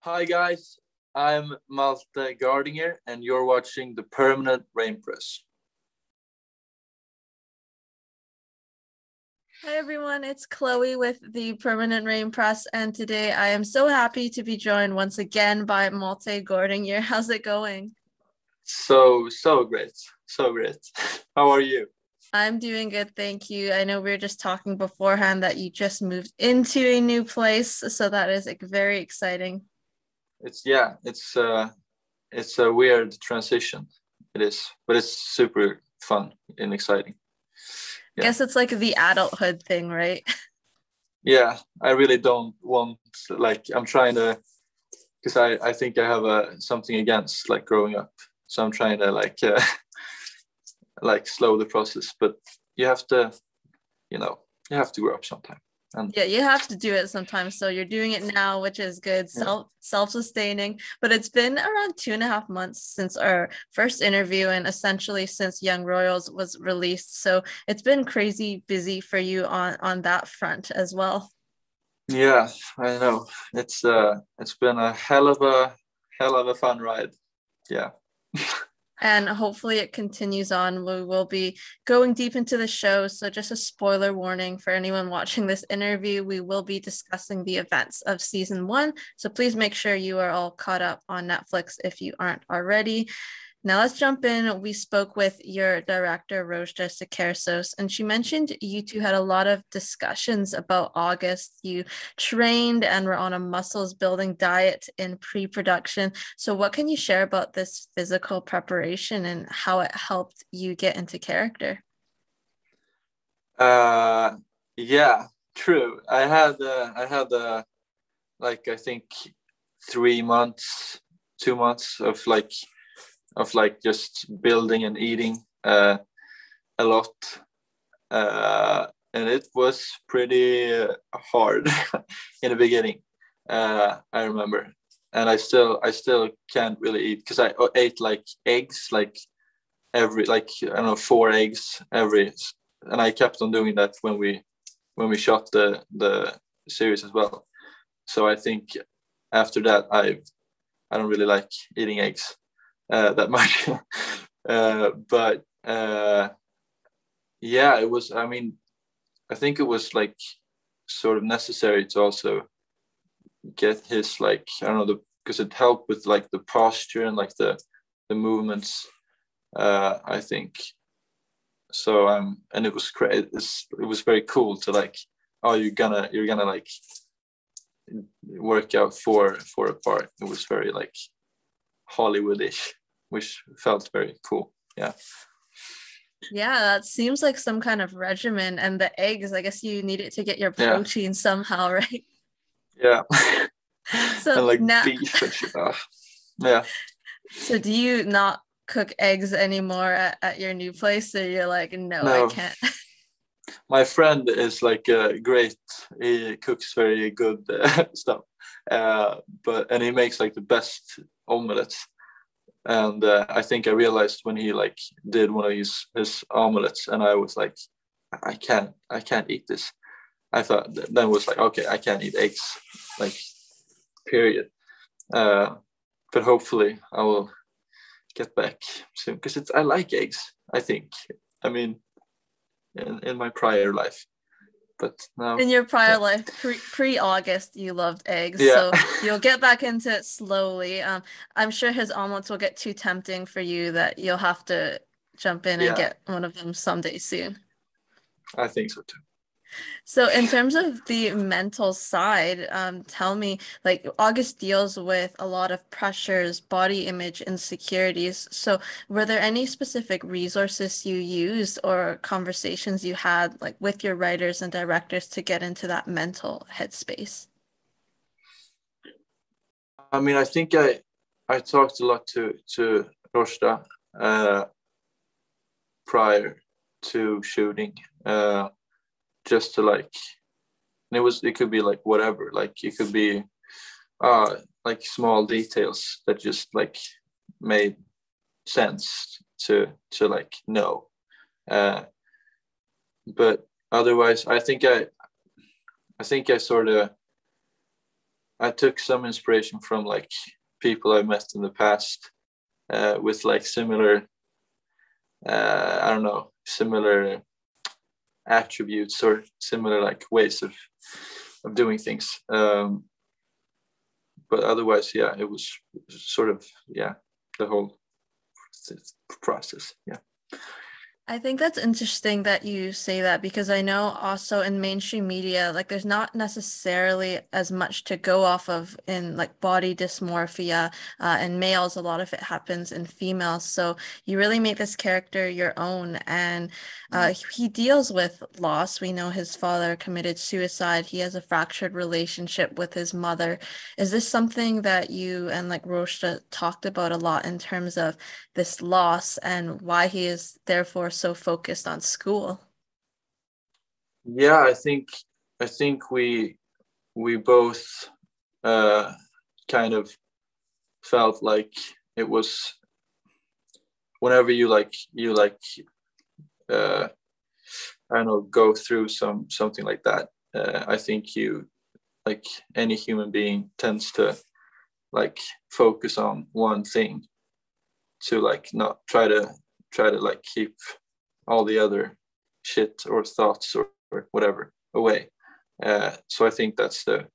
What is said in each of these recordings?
Hi guys, I'm Malte Gårdinger and you're watching the Permanent Rain Press. Hi everyone, it's Chloe with the Permanent Rain Press, and today I am so happy to be joined once again by Malte Gårdinger. How's it going? So great, so great. How are you? I'm doing good, thank you. I know we were just talking beforehand that you just moved into a new place, so that is very exciting. It's a weird transition. It is, but it's super fun and exciting. I guess it's like the adulthood thing, right? Yeah, I really don't want, I'm trying to, because I think I have something against like growing up. So I'm trying to slow the process, but you have to, you have to grow up sometime. And yeah, you have to do it sometimes. So you're doing it now, which is good, self-sustaining. But it's been around 2.5 months since our first interview and essentially since Young Royals was released. So it's been crazy busy for you on that front as well. Yeah, I know. It's been a hell of a fun ride. Yeah. And hopefully it continues on. We will be going deep into the show. So just a spoiler warning for anyone watching this interview, we will be discussing the events of season 1. So please make sure you are all caught up on Netflix if you aren't already. Now let's jump in. We spoke with your director, Rozda Sekersos, and she mentioned you two had a lot of discussions about August. You trained and were on a muscles building diet in pre-production. So what can you share about this physical preparation and how it helped you get into character? Yeah, true. I had I think 3 months, 2 months of just building and eating a lot, and it was pretty hard in the beginning. I remember, and I still can't really eat because I ate like eggs every I don't know 4 eggs every, and I kept on doing that when we shot the series as well. So I think after that I don't really like eating eggs that much. But yeah, it was, I mean, I think it was like sort of necessary to also get his I don't know, because it helped with like the posture and like the movements, I think. So and it was great. It was very cool to you're gonna like work out for a part. It was very like Hollywoodish, which felt very cool. Yeah, that seems like some kind of regimen. And the eggs, I guess you need it to get your protein somehow, right? Yeah. So and now beef and shit. Yeah. So do you not cook eggs anymore at your new place? So you're like, no, I can't. My friend is great. He cooks very good stuff, and he makes like the best omelets. And I think I realized when he did one of his omelets, and I was like, I can't eat this. I thought then was like, okay, I can't eat eggs, period. But hopefully I will get back soon because I like eggs. I think. I mean, in my prior life, but now in your prior life, pre-August, you loved eggs. Yeah. So you'll get back into it slowly. I'm sure his omelets will get too tempting for you that you'll have to jump in and get one of them someday soon. I think so too. So in terms of the mental side, tell me, August deals with a lot of pressures, body image insecurities. So were there any specific resources you used or conversations you had with your writers and directors to get into that mental headspace? I mean, I think I talked a lot to Rozda prior to shooting. Just to it could be whatever, it could be small details that just made sense to know, but otherwise I think I sort of I took some inspiration from like people I met in the past with like similar, I don't know, similar attributes or similar like ways of doing things. But otherwise, yeah, it was sort of, yeah, the whole process. Yeah. I think that's interesting that you say that, because I know also in mainstream media, like there's not necessarily as much to go off of in like body dysmorphia. In males, a lot of it happens in females. So you really make this character your own, and he deals with loss. We know his father committed suicide. He has a fractured relationship with his mother. Is this something that you and like Roshta talked about a lot in terms of this loss and why he is therefore so focused on school? Yeah, I think we both kind of felt like it was whenever you I don't know, go through something like that. I think you, like any human being, tends to like focus on one thing to like not try to like keep all the other shit or thoughts or whatever away. So I think that's the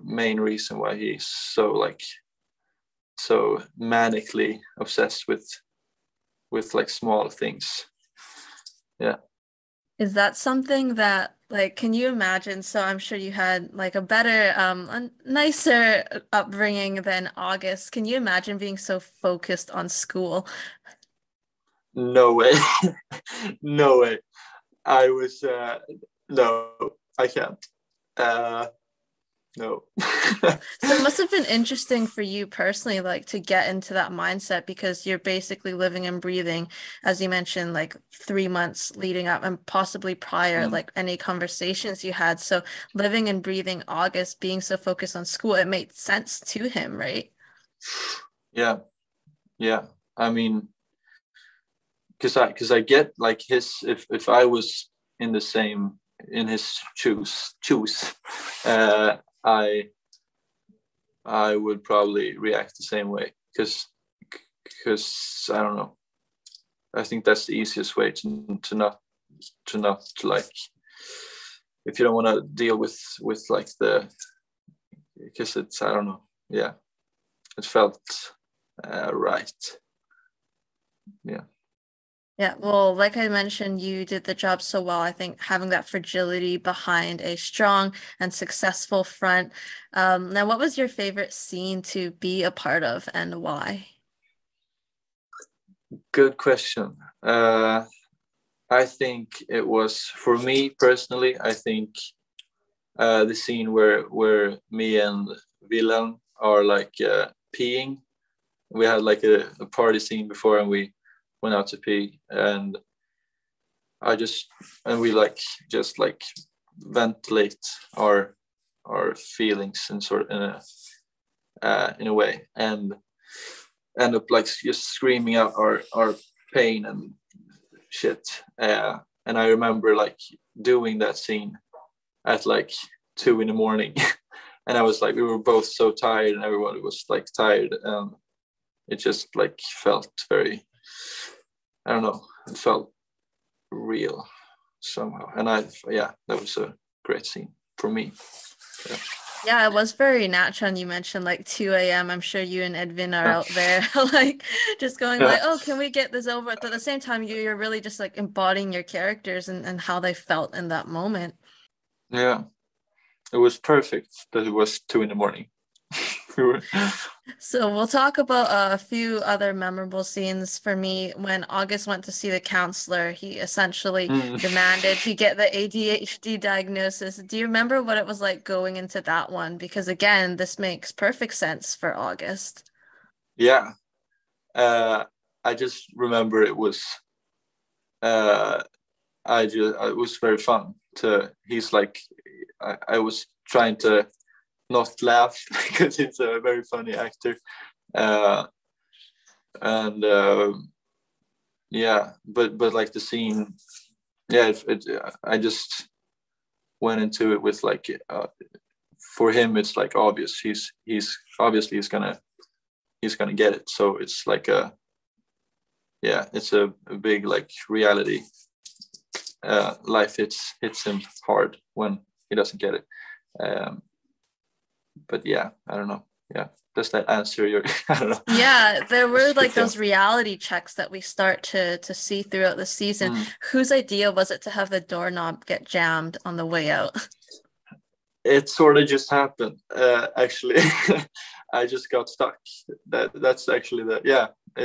main reason why he's so manically obsessed with like small things. Yeah. Is that something that, like, can you imagine? So I'm sure you had like a better, a nicer upbringing than August. Can you imagine being so focused on school? No way. No way. I was no, I can't. No. So it must have been interesting for you personally, like to get into that mindset, because you're basically living and breathing, as you mentioned, like 3 months leading up and possibly prior, Mm. like any conversations you had. So living and breathing August, being so focused on school, it made sense to him, right? Yeah, yeah. I mean, because I get like his, if I was in the same, in his choose, uh, I I would probably react the same way because I don't know. I think that's the easiest way to not like, if you don't want to deal with like the, because it's, I don't know. Yeah, it felt right. Yeah. Yeah, well, like I mentioned, you did the job so well. I think having that fragility behind a strong and successful front. Now, what was your favorite scene to be a part of and why? Good question. I think it was, for me personally, I think the scene where me and Willem are like peeing. We had like a party scene before, and we went out to pee, and I just, and we like just like ventilate our feelings and sort of in a way, and end up like just screaming out our pain and shit. And I remember like doing that scene at like 2 a.m. And I was like, we were both so tired, and everybody was like tired. It just like felt very, I don't know, it felt real somehow. And yeah, that was a great scene for me. Yeah. Yeah, it was very natural. And you mentioned like 2 a.m. I'm sure you and Edwin are out there like just going Yeah. like, oh, can we get this over? But at the same time, you're really just like embodying your characters and how they felt in that moment. Yeah. It was perfect that it was 2 a.m. We were, So we'll talk about a few other memorable scenes. For me, when August went to see the counselor, he essentially mm, demanded he get the ADHD diagnosis. Do you remember what it was like going into that one? Because again, this makes perfect sense for August. yeah. I just remember it was, uh, it was very fun to, he's like, I was trying to not laugh because he's a very funny actor. Uh, and yeah, but like the scene, yeah, I just went into it with like for him it's like obvious. He's obviously he's gonna get it. So it's like it's a big like reality. Life hits him hard when he doesn't get it. But yeah, I don't know. Yeah, does that answer your? I don't know. Yeah, there were like those reality checks that we start to see throughout the season. Whose idea was it to have the doorknob get jammed on the way out? It sort of just happened. Actually, I just got stuck. That's actually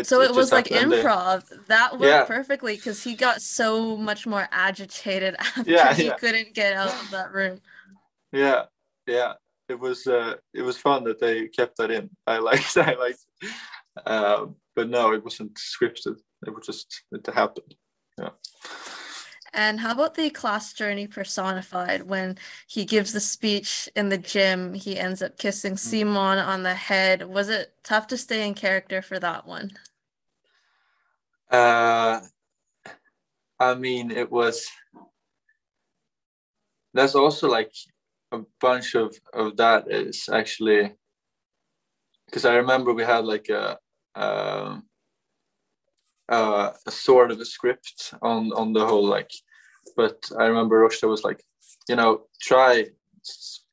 So it was like improv. That worked Yeah. perfectly because he got so much more agitated after he couldn't get out of that room. Yeah. It was fun that they kept that in. I liked it. But no, it wasn't scripted. It happened. Yeah. And how about the class journey personified? When he gives the speech in the gym, he ends up kissing Simon on the head. Was it tough to stay in character for that one? I mean, it was. There's also like a bunch of that is actually, because I remember we had like a sort of a script on the whole, like, but I remember Roshta was like, try,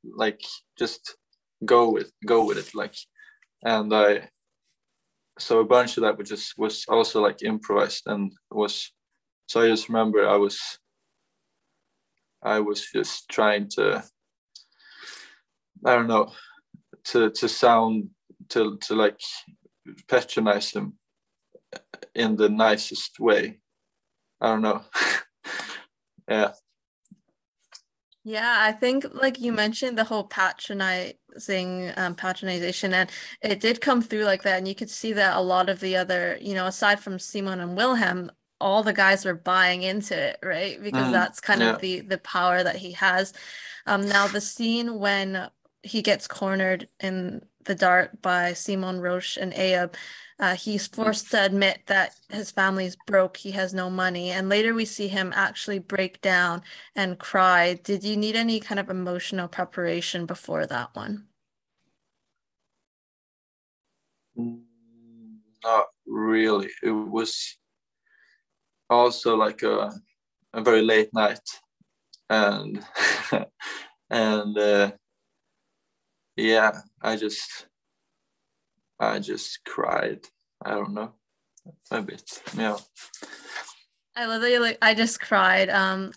like, just go with it, like, and so a bunch of that was also like improvised, and was, so I just remember I was just trying to, I don't know, to sound, to like patronize him in the nicest way. I don't know. Yeah. Yeah, I think like you mentioned the whole patronization, and it did come through like that. And you could see that a lot of the other, aside from Simon and Wilhelm, all the guys were buying into it, right? Because that's kind of the power that he has. Now the scene when he gets cornered in the dark by Simon, Roche, and Aab, he's forced to admit that his family's broke, he has no money, and later we see him actually break down and cry. Did you need any kind of emotional preparation before that one? Not really. It was also like a very late night, and and yeah, I just cried. I don't know, a bit. Yeah. I love that you're like, I just cried.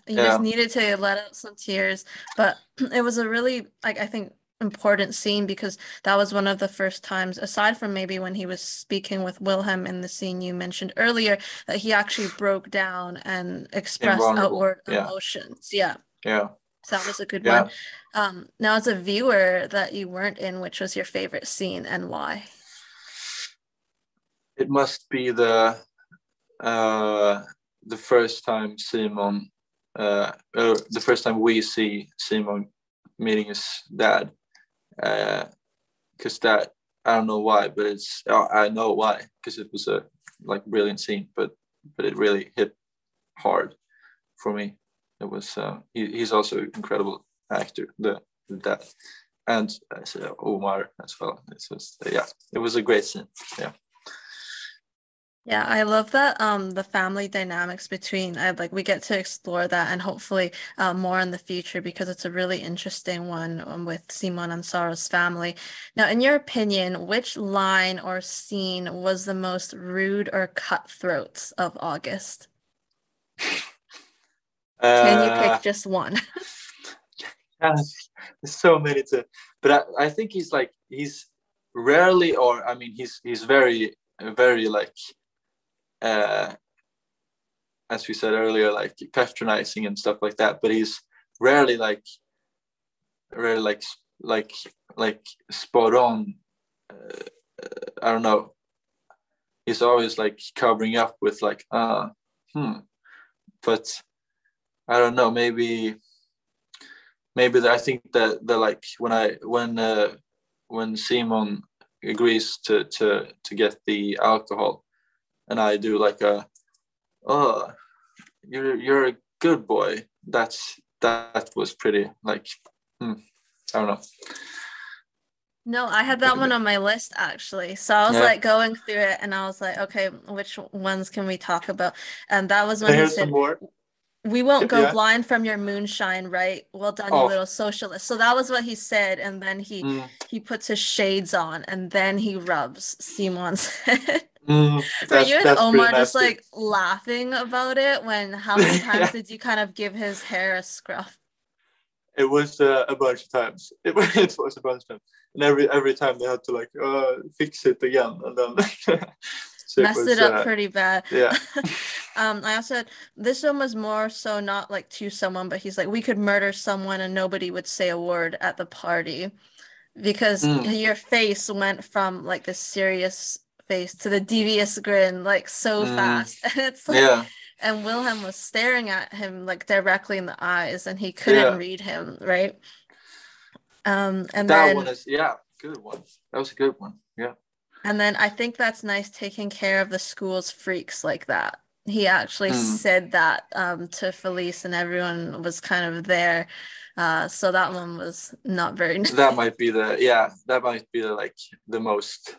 You just needed to let out some tears, but it was a really, like, I think, important scene because that was one of the first times, aside from maybe when he was speaking with Wilhelm in the scene you mentioned earlier, that he actually broke down and expressed outward emotions. Yeah. Yeah. So that was a good one. Now, as a viewer that you weren't in, which was your favorite scene and why? It must be the first time Simon, the first time we see Simon meeting his dad, because that, I don't know why, but I know why, because it was a like brilliant scene, but it really hit hard for me. It was he's also an incredible actor, the dad, and Omar as well. It was a great scene. Yeah, I love that the family dynamics between we get to explore that, and hopefully more in the future, because it's a really interesting one with Simon and Sarah's family. Now, in your opinion, which line or scene was the most rude or cutthroat of August? Can you pick just one? There's so many but I think he's rarely, or I mean he's very very like as we said earlier, like patronizing and stuff like that, but he's rarely like spot on. I don't know, he's always like covering up with like but I don't know, maybe I think that the like when Simon agrees to get the alcohol, and I do like you're a good boy. That was pretty like I don't know. No, I had that one on my list actually. So I was like going through it and I was like, okay, which ones can we talk about? And that was when he Here's some said, more. we won't go blind from your moonshine, right? Well done, you little socialist. So that was what he said, and then he puts his shades on, and then he rubs Simon's head. Were you and Omar just like laughing about it? How many times did you kind of give his hair a scruff? It was a bunch of times. It was a bunch of times, and every time they had to like fix it again, and then so messed it up pretty bad. Yeah. I also said this one was more so not like to someone, but he's like, we could murder someone and nobody would say a word at the party, because your face went from like this serious face to the devious grin like so fast. And it's like, and Wilhelm was staring at him like directly in the eyes, and he couldn't read him, right? And that one is good one. That was a good one. Yeah. And then I think that's nice, taking care of the school's freaks like that. He actually said that to Felice, and everyone was kind of there. So that one was not very nice. That might be the like the most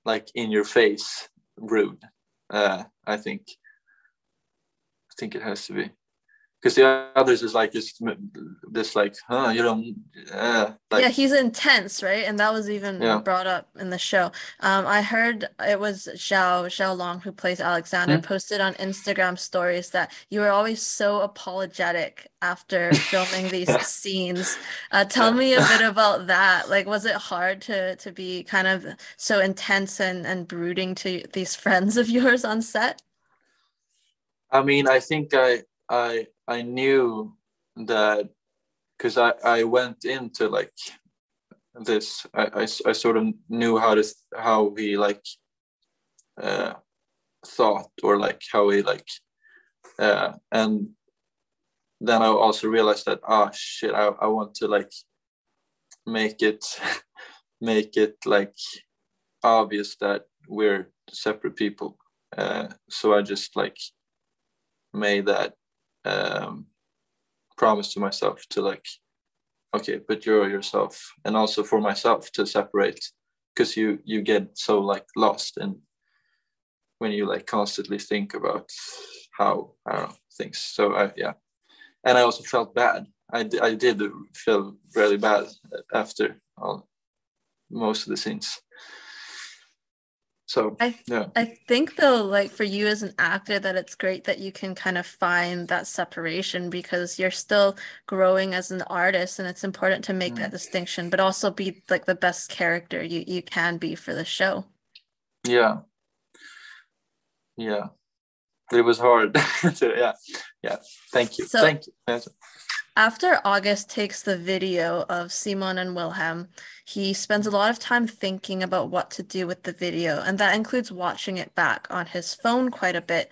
like in your face rude. I think it has to be. Because the others is like just like, you don't like, he's intense, right? And that was even brought up in the show. I heard it was Xiao Long, who plays Alexander, posted on Instagram stories that you were always so apologetic after filming these scenes. Tell me a bit about that. Like, was it hard to be kind of so intense and brooding to these friends of yours on set? I mean, I think I knew that because I went into like this. I sort of knew how he like thought, or like how he like and then I also realized that shit, I want to like make it like obvious that we're separate people. So I just like made that promise to myself to like, okay, but you're yourself, and also for myself to separate, because you get so like lost in when you like constantly think about how, I don't know, things. So and I also felt bad. I did feel really bad after most of the scenes. So I think though, like for you as an actor, that it's great that you can kind of find that separation, because you're still growing as an artist, and it's important to make that distinction, but also be like the best character you can be for the show. Yeah. It was hard. Thank you. Thank you. After August takes the video of Simon and Wilhelm, he spends a lot of time thinking about what to do with the video, and that includes watching it back on his phone quite a bit.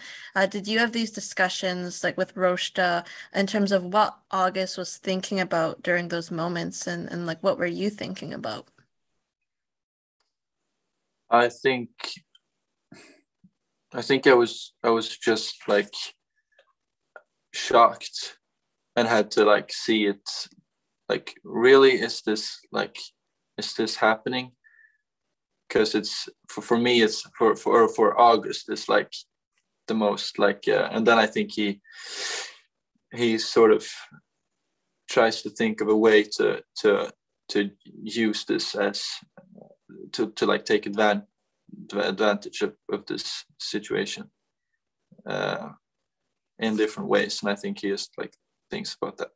Did you have these discussions like with Roshta in terms of what August was thinking about during those moments, and like what were you thinking about? I think I was just like shocked and had to like see it, like, really, is this happening? Because it's for me, it's for August, it's like the most like and then I think he sort of tries to think of a way to use this as to like take advantage of this situation in different ways, and I think he just like thinks about that.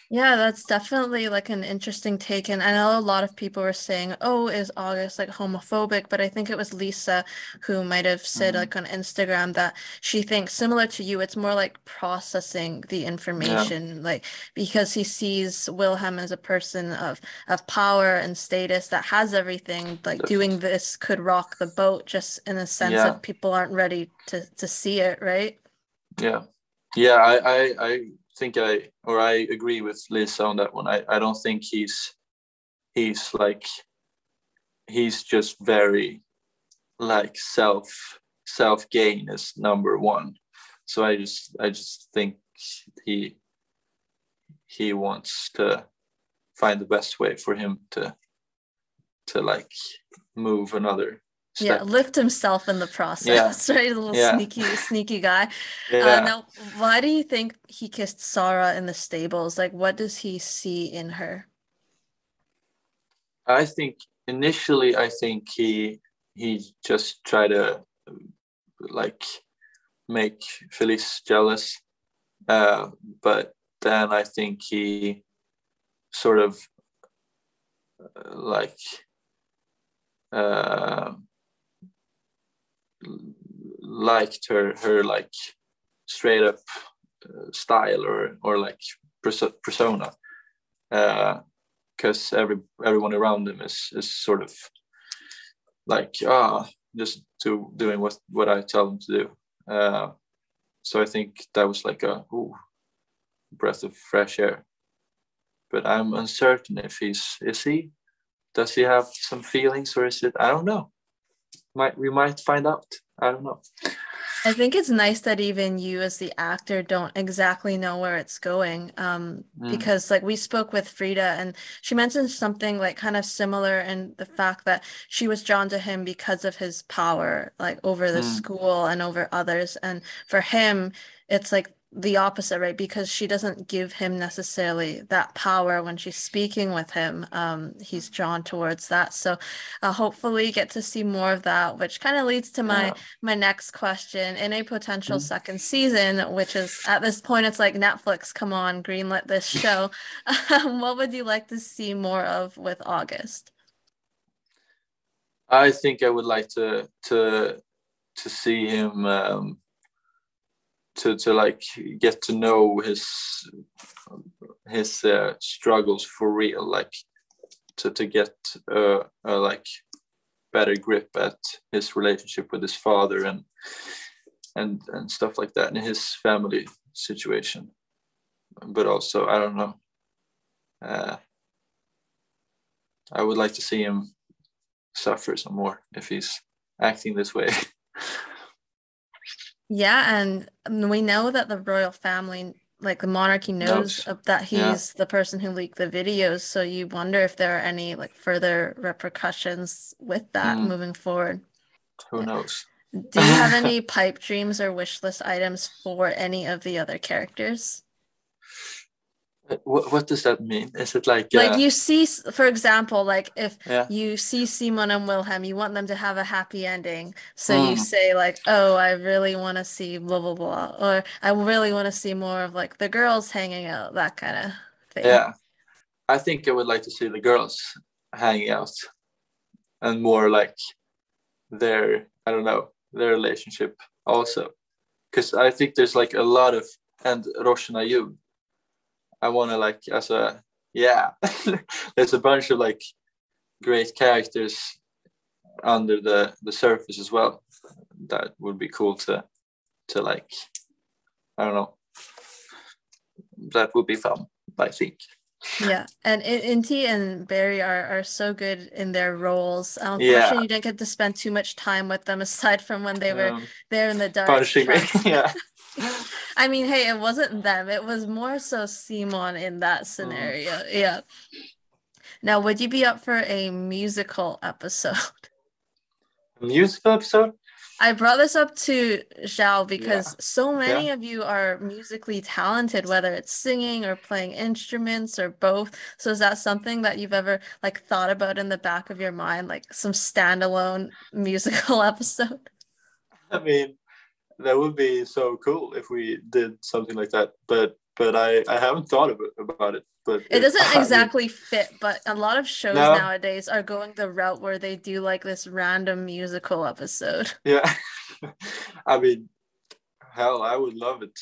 Yeah, that's definitely like an interesting take. And I know a lot of people were saying, oh, is August like homophobic? But I think it was Lisa who might have said like on Instagram that she thinks, similar to you, it's more like processing the information, like because he sees Wilhelm as a person of power and status that has everything, like doing this could rock the boat, just in a sense of people aren't ready to see it, right? I think I agree with Lisa on that one. I don't think he's just very like self gain is number one. So I just think he wants to find the best way for him to like move another step. Yeah, lift himself in the process, right? A little sneaky guy. Yeah. Now, why do you think he kissed Sarah in the stables? Like, what does he see in her? I think initially, he just tried to like make Felice jealous, but then I think he sort of like liked her like straight up style or like persona, because everyone around him is sort of like just doing what I tell them to do. So I think that was like a breath of fresh air. But I'm uncertain if does he have some feelings, or is it, I don't know. We might find out. I don't know. I think it's nice that even you as the actor don't exactly know where it's going. Because like we spoke with Frida and she mentioned something like kind of similar in the fact that she was drawn to him because of his power, like over the school and over others. And for him, it's like the opposite, right? Because she doesn't give him necessarily that power when she's speaking with him. He's drawn towards that. So hopefully get to see more of that, which kind of leads to my next question. In a potential second season, which is at this point, it's like Netflix, come on, greenlit this show. What would you like to see more of with August? I think I would like to see him, to like get to know his struggles for real, like to get a like better grip at his relationship with his father and stuff like that, in his family situation. But also, I don't know, I would like to see him suffer some more if he's acting this way. Yeah, and we know that the royal family, like the monarchy, knows that he's the person who leaked the videos. So you wonder if there are any like further repercussions with that moving forward. Who knows? Do you have any pipe dreams or wish list items for any of the other characters? What does that mean? Is it like you see, for example, like if you see Simon and Wilhelm, you want them to have a happy ending. So you say like, oh, I really want to see blah, blah, blah. Or I really want to see more of like the girls hanging out, that kind of thing. Yeah, I think I would like to see the girls hanging out and more like their relationship also. Because I think there's like a lot of, and Roshan Ayub, I want to like, there's a bunch of like great characters under the surface as well. That would be cool to like, I don't know. That would be fun, I think. Yeah, and Inti and Barry are so good in their roles. Unfortunately, you didn't get to spend too much time with them aside from when they were there in the dark. Punching me, yeah. I mean, hey, it wasn't them. It was more so Simon in that scenario. Yeah. Now, would you be up for a musical episode? A musical episode? I brought this up to Zhao because so many of you are musically talented, whether it's singing or playing instruments or both. So is that something that you've ever like thought about in the back of your mind, like some standalone musical episode? I mean, that would be so cool if we did something like that. But I haven't thought about it. But it doesn't exactly fit, but a lot of shows nowadays are going the route where they do like this random musical episode. Yeah. I mean, hell, I would love it.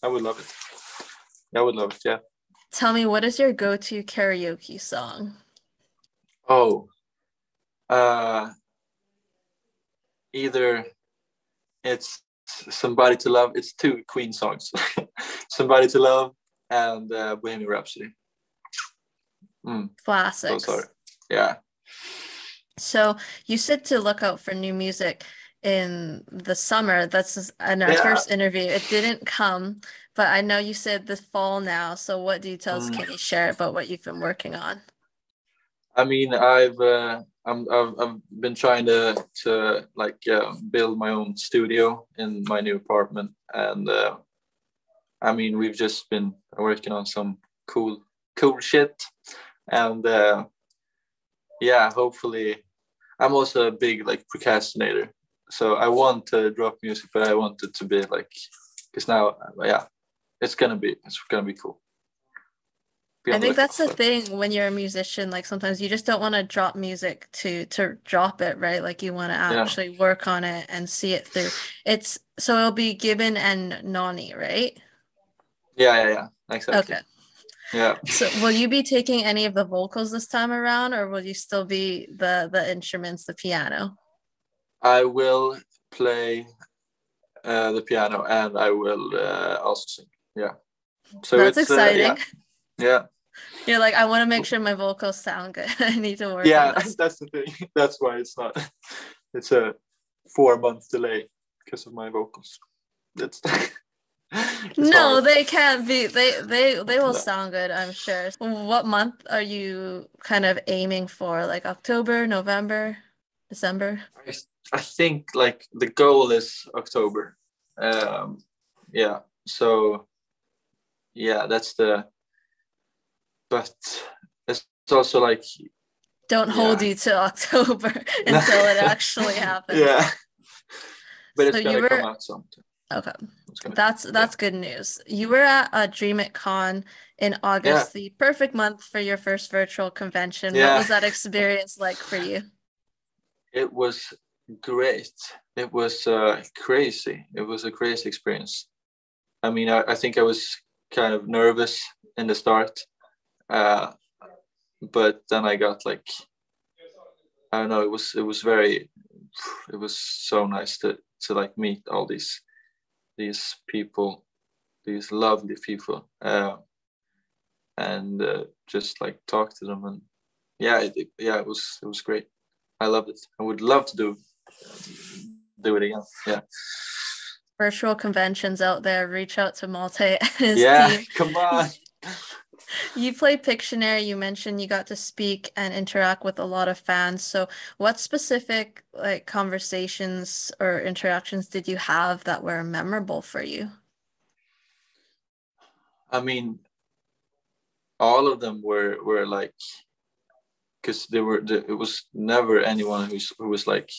I would love it, yeah. Tell me, what is your go-to karaoke song? Oh, either it's Somebody to Love. It's two Queen songs. Somebody to Love and Bohemian Rhapsody. Classics. Those are, yeah. So you said to look out for new music. in the summer. That's in our Yeah. first interview. It didn't come, but I know you said this fall now. So what details Mm. can you share about what you've been working on? I mean, I've been trying to like build my own studio in my new apartment, and I mean, we've just been working on some cool shit, and yeah, hopefully, I'm also a big like procrastinator, so I want to drop music, but I want it to be like, because now, yeah, it's gonna be cool. Be I on the think lookout that's the for it. thing when you're a musician, like sometimes you just don't want to drop music to drop it, right? Like you want to Yeah, actually work on it and see it through. It's so it'll be Gibbon and Nani, right? yeah, exactly. Okay. Yeah, So will you be taking any of the vocals this time around, or will you still be the instruments, the piano? I will play the piano, and I will also sing. Yeah, so That's it's yeah, exciting. yeah, You're like, I want to make sure my vocals sound good. I need to work on yeah. this. That's the thing. That's why it's not. It's a 4 month delay because of my vocals. That's it's No, hard. they can't be. They will No. sound good, I'm sure. What month are you kind of aiming for? Like October, November, December? I, I think like the goal is October. Um, yeah. So yeah, that's the. But it's also like Don't hold yeah, you to October until it actually happens. yeah. But So it's you gonna come were out sometime. okay. It's gonna come. Yeah, That's good news. You were at Dream It Con in yeah, August, the perfect month for your first virtual convention. What yeah. was that experience like for you? It was great. It was crazy. It was a crazy experience. I mean, I think I was kind of nervous in the start, uh, but then I got like I don't know. It was very. It was so nice to like meet all these people, these lovely people, and just like talk to them, and yeah, yeah, it was great. I loved it. I would love to do it again. Yeah. Virtual conventions out there, reach out to Malte and his Yeah, team. come on. You play Pictionary. You mentioned you got to speak and interact with a lot of fans. So, what specific like conversations or interactions did you have that were memorable for you? I mean, all of them were like, because it was never anyone who was like,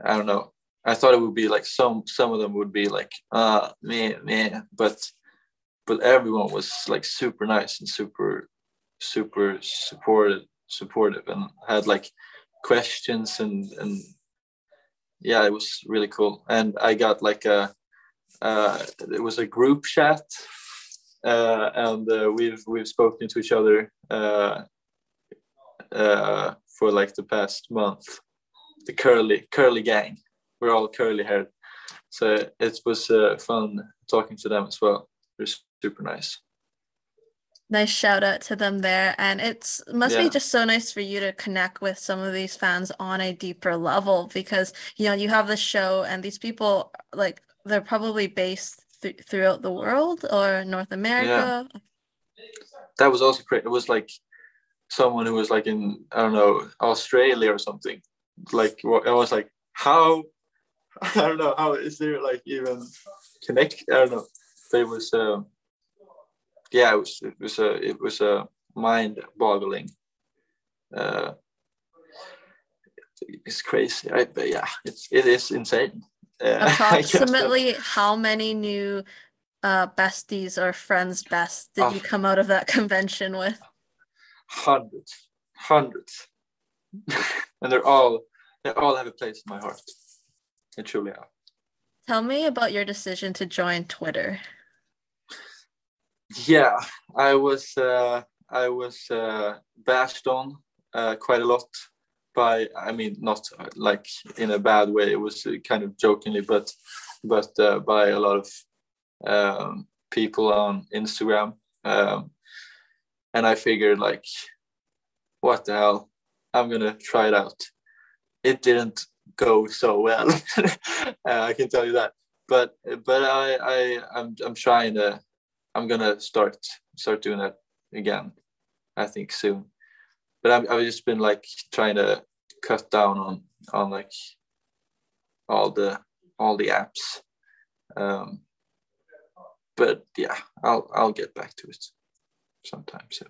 I don't know. I thought it would be like some of them would be like me, but everyone was like super nice and super supportive and had like questions, and yeah, it was really cool. And I got like it was a group chat, and we've spoken to each other for like the past month. The curly gang, we're all curly haired, so it was fun talking to them as well. They're super nice. Nice shout out to them there. And it's must be Yeah, just so nice for you to connect with some of these fans on a deeper level because you have the show and these people like they're probably based throughout the world or North yeah, America. that was also great. It was like someone who was like in, I don't know, Australia or something. Like I was like, how I don't know, how is there like even connect? I don't know. But it was yeah, it was a mind boggling. Uh, it's crazy. But yeah, it is insane. I guess that. Approximately how many new besties or friends best did you Oh, come out of that convention with? hundreds, and they all have a place in my heart. They truly have. Tell me about your decision to join Twitter. Yeah, I was bashed on quite a lot by, I mean, not like in a bad way. It was kind of jokingly, but by a lot of people on Instagram, and I figured like, what the hell, I'm gonna try it out. It didn't go so well. I can tell you that. But I'm trying to. I'm gonna start doing that again. I think soon. But I've just been like trying to cut down on like all the apps. But yeah, I'll get back to it sometime soon.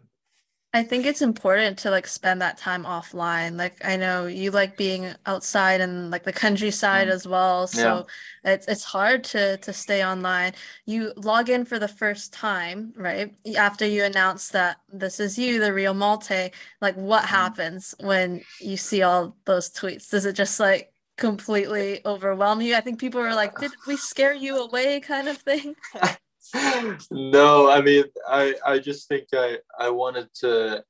I think it's important to like spend that time offline. Like I know you like being outside and like the countryside as well. So it's hard to stay online. You log in for the first time, right? After you announce that this is you, the real Malte, like what happens when you see all those tweets? Does it just like completely overwhelm you? I think people were like, did we scare you away kind of thing? No, I mean, I just think I wanted to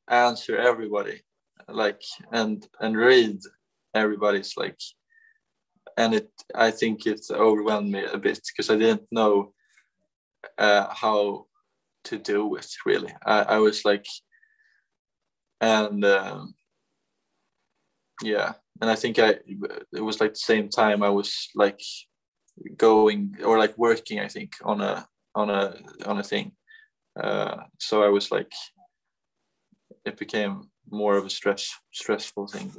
answer everybody, like, and read everybody's like, and I think it overwhelmed me a bit because I didn't know how to do it really. I was like, and yeah, and I think it was like the same time I was like going or like working, I think, on a thing. So I was like, it became more of a stressful thing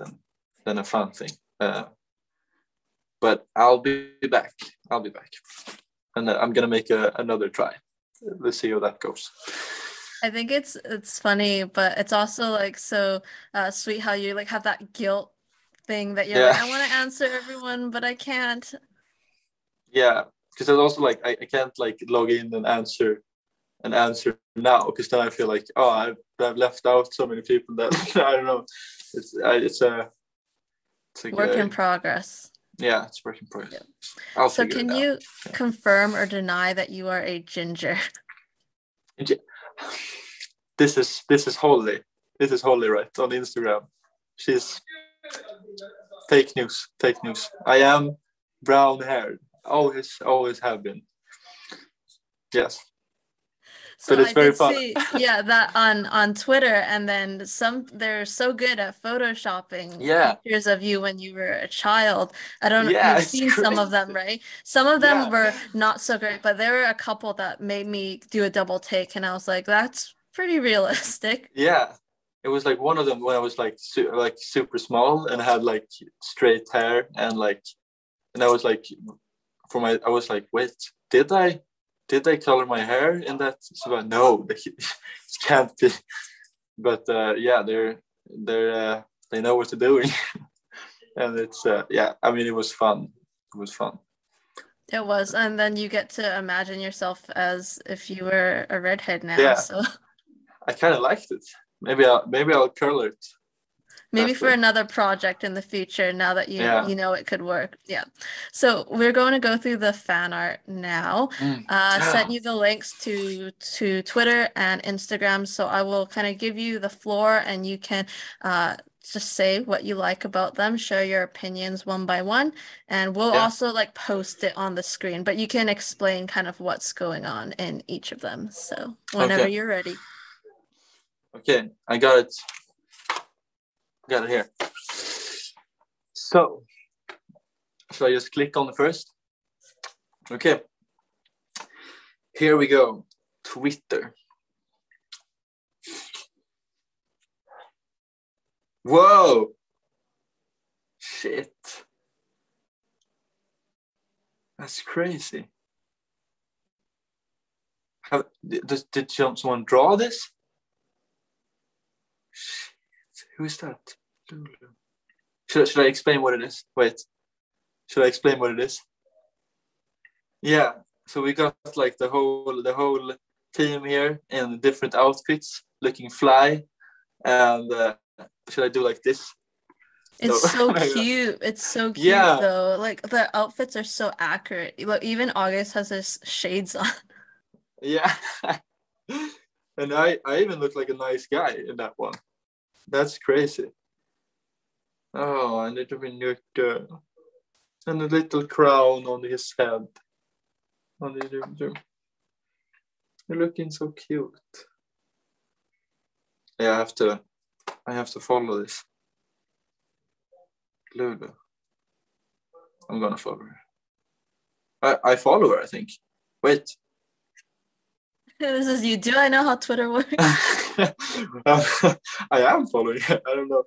than a fun thing. But I'll be back. And I'm gonna make another try. Let's see how that goes. I think it's funny, but it's also like so sweet how you like have that guilt thing that you're like, I want to answer everyone, but I can't. Yeah, because I was also like, I can't like log in and answer now, because then I feel like, oh, I've left out so many people that I don't know. It's a work in progress. Yeah, it's work in progress. Yeah. So can you confirm or deny that you are a ginger? This is Holly. This is Holly, right, on Instagram. She's fake news. I am brown haired. Always have been. Yes. So but it's very fun. See, yeah, that on Twitter, and then they're so good at photoshopping pictures of you when you were a child. I don't know, you've seen some of them, right? Some of them were not so great, but there were a couple that made me do a double take, and I was like, that's pretty realistic. Yeah. It was like one of them when I was like super small and had like straight hair and I was like, I was like, wait, did I color my hair in that? So no, it can't be. But yeah, they know what they're doing, and it's I mean, it was fun. It was, and then you get to imagine yourself as if you were a redhead now. Yeah. So I kind of liked it. Maybe I'll color it. Maybe for another project in the future, now that you know it could work. Yeah. So we're going to go through the fan art now. Sent you the links to Twitter and Instagram. So I will kind of give you the floor, and you can just say what you like about them, share your opinions one by one, and we'll also like post it on the screen, but you can explain kind of what's going on in each of them. So whenever you're ready. Okay, I got it. Got it here. So, should I just click on the first? Okay. Here we go. Twitter. Whoa! Shit. That's crazy. Did someone draw this? Shit. Who is that? Should I explain what it is? Wait. Should I explain what it is? Yeah. So we got like the whole team here in different outfits, looking fly. And should I do like this? It's so cute. It's so cute though. Like the outfits are so accurate. Look, even August has his shades on. Yeah. And I even look like a nice guy in that one. That's crazy. Oh, and and a little crown on his head. You're looking so cute. Yeah, I have to follow this. Lulu. I'm gonna follow her. I follow her, I think. Wait. This is you. Do I know how Twitter works? I am following her. I don't know.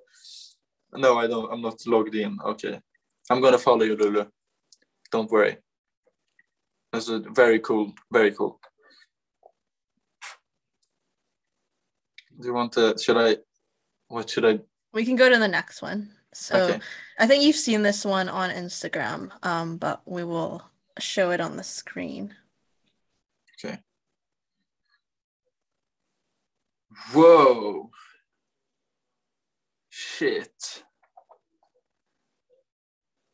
No, I don't. I'm not logged in. Okay. I'm gonna follow you, Lulu. Don't worry. That's a very cool. Very cool. Do you want to? What should I? We can go to the next one. So Okay. I think you've seen this one on Instagram, but we will show it on the screen. Okay. Whoa. Shit.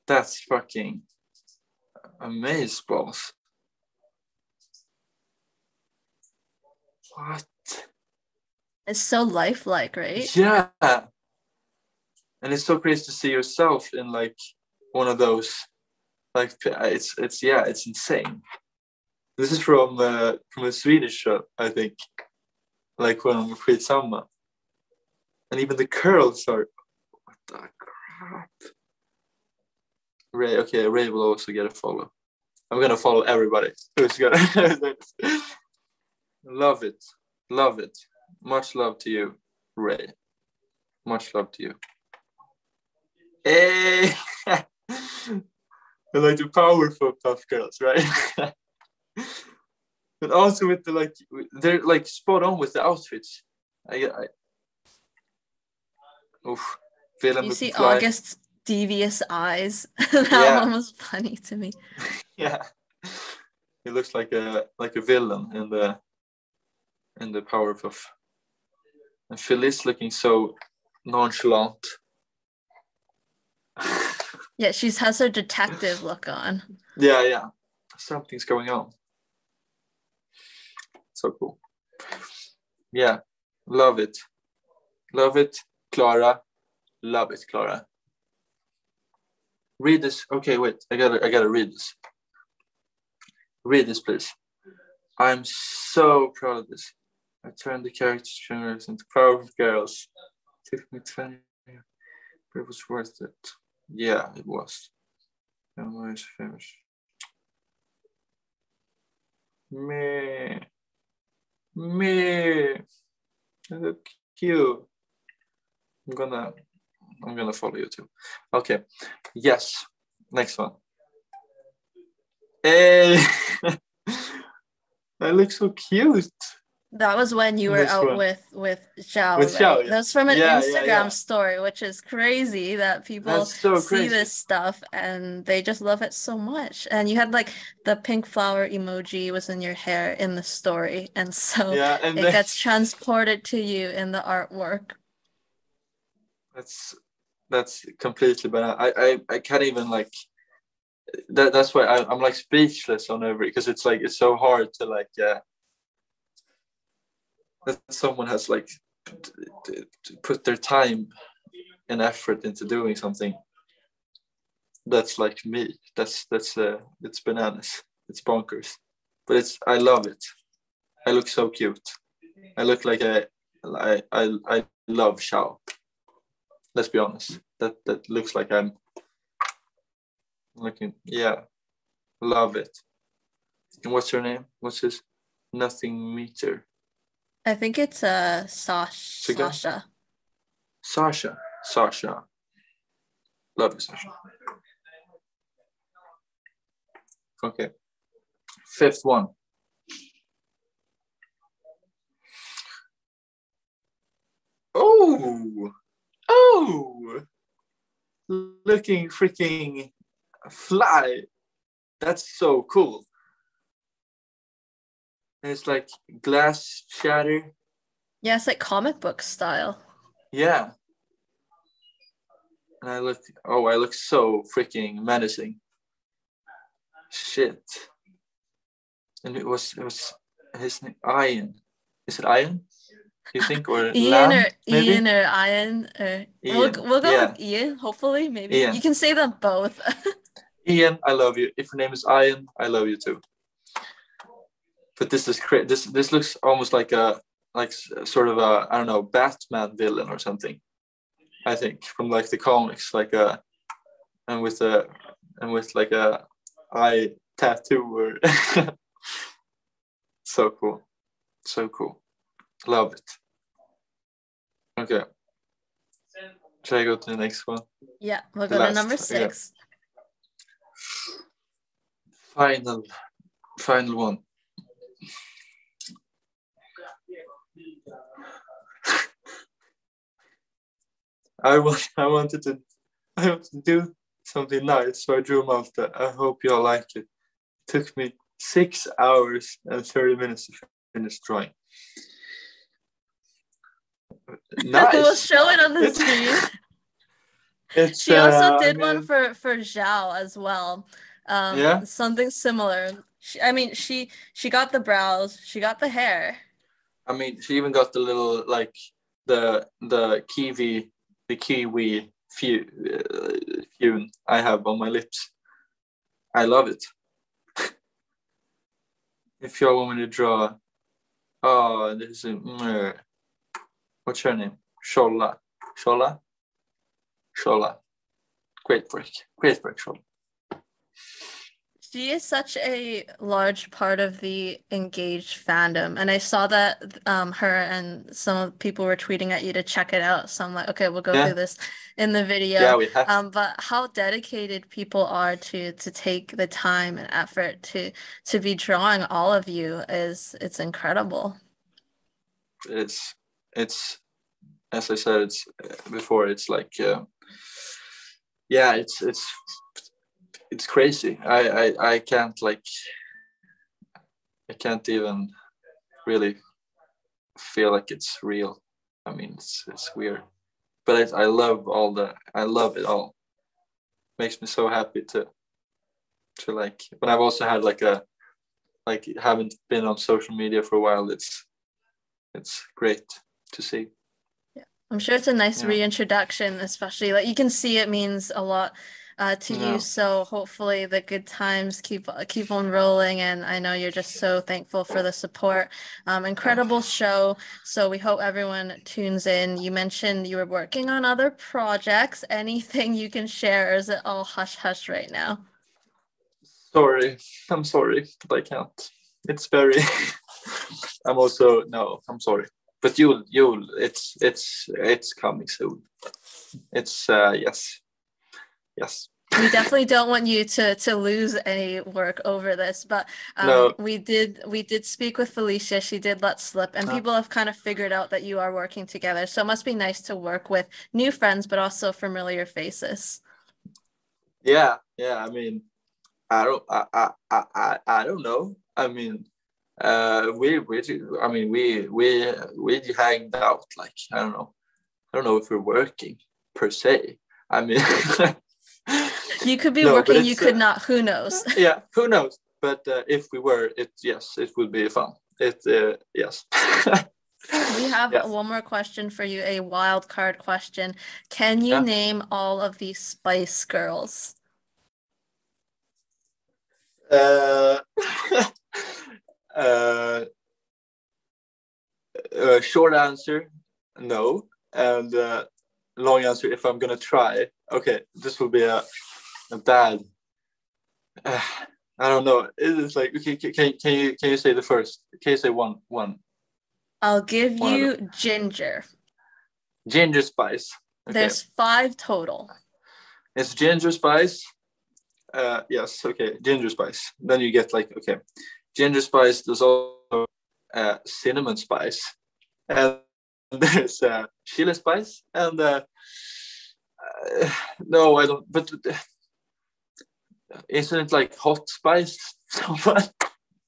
That's fucking amazeballs. What? It's so lifelike, right? Yeah. And it's so crazy to see yourself in like one of those. Like it's insane. This is from a Swedish show, I think. Like from Skitsamma. And even the curls are, what the crap? Ray will also get a follow. I'm gonna follow everybody who's gonna love it. Much love to you, Ray. Much love to you. Hey, I like the powerful tough girls, right? But also with the they're like spot on with the outfits. Oof. You see August's devious eyes. That one was funny to me. Yeah, he looks like a villain in the Powerpuff. And Phyllis looking so nonchalant. Yeah, she has her detective look on. Yeah. Something's going on. So cool. Yeah, love it, Clara. Love it, Clara. Read this. Okay, wait. I gotta read this. Read this, please. I'm so proud of this. I turned the characters into powerful girls. It took me 20 years, but it was worth it. Yeah, it was. I'm famous. Me. I look cute. I'm gonna follow you too. Okay. Yes. Next one. Hey. I look so cute. That was when you were out with Xiao. With right? Xiao, yeah. That's from an Instagram story, which is crazy that people see this stuff and they just love it so much. And you had like the pink flower emoji was in your hair in the story, and so it gets transported to you in the artwork. That's completely bad. I can't even like that. That's why I'm like speechless on every, because it's like it's so hard to like that someone has like to put their time and effort into doing something that's like me. That's it's bananas. It's bonkers. But I love it. I look so cute. I look like I love Xiao. Let's be honest. That looks like I'm looking. Yeah, love it. And what's her name? What's his? Nothing meter. I think it's Sasha. Sasha. Love you, Sasha. Okay. Fifth one. Oh, looking freaking fly. That's so cool. And it's like glass shatter. Yeah, it's like comic book style. Yeah. And I look so freaking menacing. Shit. And it was his name, Ian. Is it Ian? You think, or Ian Lamb, maybe? Ian or Ian or Ian. We'll go with Ian, hopefully, maybe. Ian. You can say them both. Ian, I love you. If your name is Ian, I love you too. But this is crazy. This looks almost like sort of a, I don't know, Batman villain or something. I think from like the comics, like a and with like a eye tattoo or so cool. So cool. Love it. Okay. Should I go to the next one? Yeah, we'll go to number 6. Final one. I wanted to do something nice, so I drew Malte. I hope you all like it. It took me 6 hours and 30 minutes to finish drawing. Nice. We'll show it on the screen. She also did one for Zhao as well. Something similar. She got the brows. She got the hair. I mean, she even got the little like the kiwi fume I have on my lips. I love it. If y'all want me to draw, this is what's her name? Shola. Great break, Shola. She is such a large part of the engaged fandom, and I saw that her and some people were tweeting at you to check it out. So I'm like, okay, we'll go through this in the video. Yeah, we have. But how dedicated people are to take the time and effort to be drawing all of you it's incredible. It's as I said before. It's like it's crazy. I can't even really feel like it's real. I mean, it's weird, but I love it all. Makes me so happy to like. But I've also had haven't been on social media for a while. It's great to see. Yeah, I'm sure it's a nice reintroduction, especially like you can see it means a lot to you. So hopefully the good times keep on rolling, and I know you're just so thankful for the support. Incredible show. So we hope everyone tunes in. You mentioned you were working on other projects. Anything you can share, or is it all hush hush right now? I'm sorry, but I can't. It's very. I'm sorry, but it's coming soon. It's yes. We definitely don't want you to lose any work over this, but No. we did speak with Felicia. She did let slip, and people have kind of figured out that you are working together. So it must be nice to work with new friends, but also familiar faces. Yeah. I mean, I don't know. I mean, we hanged out. Like, I don't know if we're working per se. I mean, you could be working. You could not. Who knows? Yeah, who knows? But if we were, it would be fun. Yes. We have one more question for you, a wild card question. Can you name all of the Spice Girls? Short answer, no, and long answer, if I'm gonna try. Okay, this will be a bad. I don't know. It's like, okay, can you say the first? Can you say one? I'll give you Ginger. Ginger Spice. Okay. There's 5 total. It's Ginger Spice. Yes. Okay. Ginger Spice. Then you get like, okay, Ginger Spice. There's also Cinnamon Spice, and there's Chili Spice, and no, I don't. But isn't it like Hot Spice?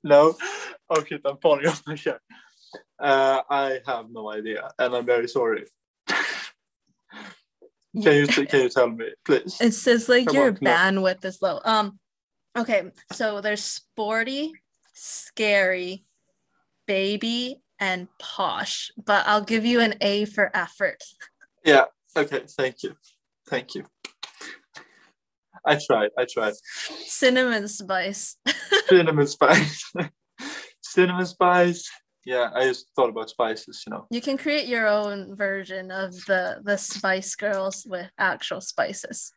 No. Okay, I'm falling off my chair. I have no idea, and I'm very sorry. Can you tell me, please? It says like your bandwidth is low. Okay, so there's Sporty, Scary, Baby, and Posh, but I'll give you an A for effort. Yeah. Okay. Thank you. I tried. Cinnamon Spice. Cinnamon Spice. Cinnamon Spice. Yeah, I just thought about spices, You can create your own version of the Spice Girls with actual spices.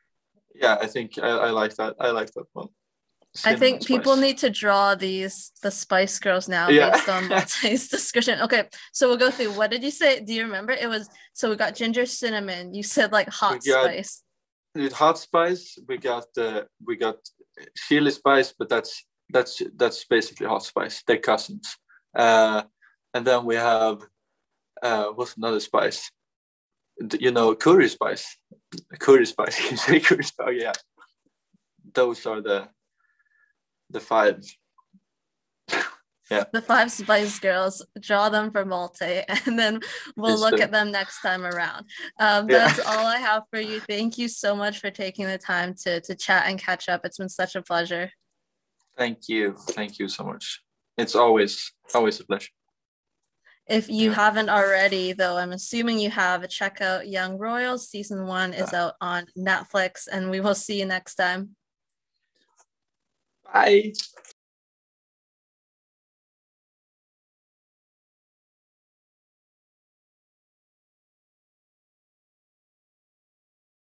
Yeah, I think I like that. I like that one. I Cinnamon think people spice. need to draw the Spice Girls now Yeah. based on Malte's description. Okay, so we'll go through. What did you say? Do you remember? It was, so we got ginger cinnamon. You said like We hot got spice. with hot spice. We got chili spice, but that's basically hot spice. They're cousins. And then we have what's another spice? You know, curry spice. Curry spice. You say curry spice? Oh, yeah. Those are the five. Yeah. The 5 Spice Girls, draw them for Malte, and then we'll look at them next time around. That's all I have for you. Thank you so much for taking the time to chat and catch up. It's been such a pleasure. Thank you. Thank you so much. It's always a pleasure. If you haven't already, though, I'm assuming you have, check out Young Royals. Season 1 is out on Netflix, and we will see you next time. Bye.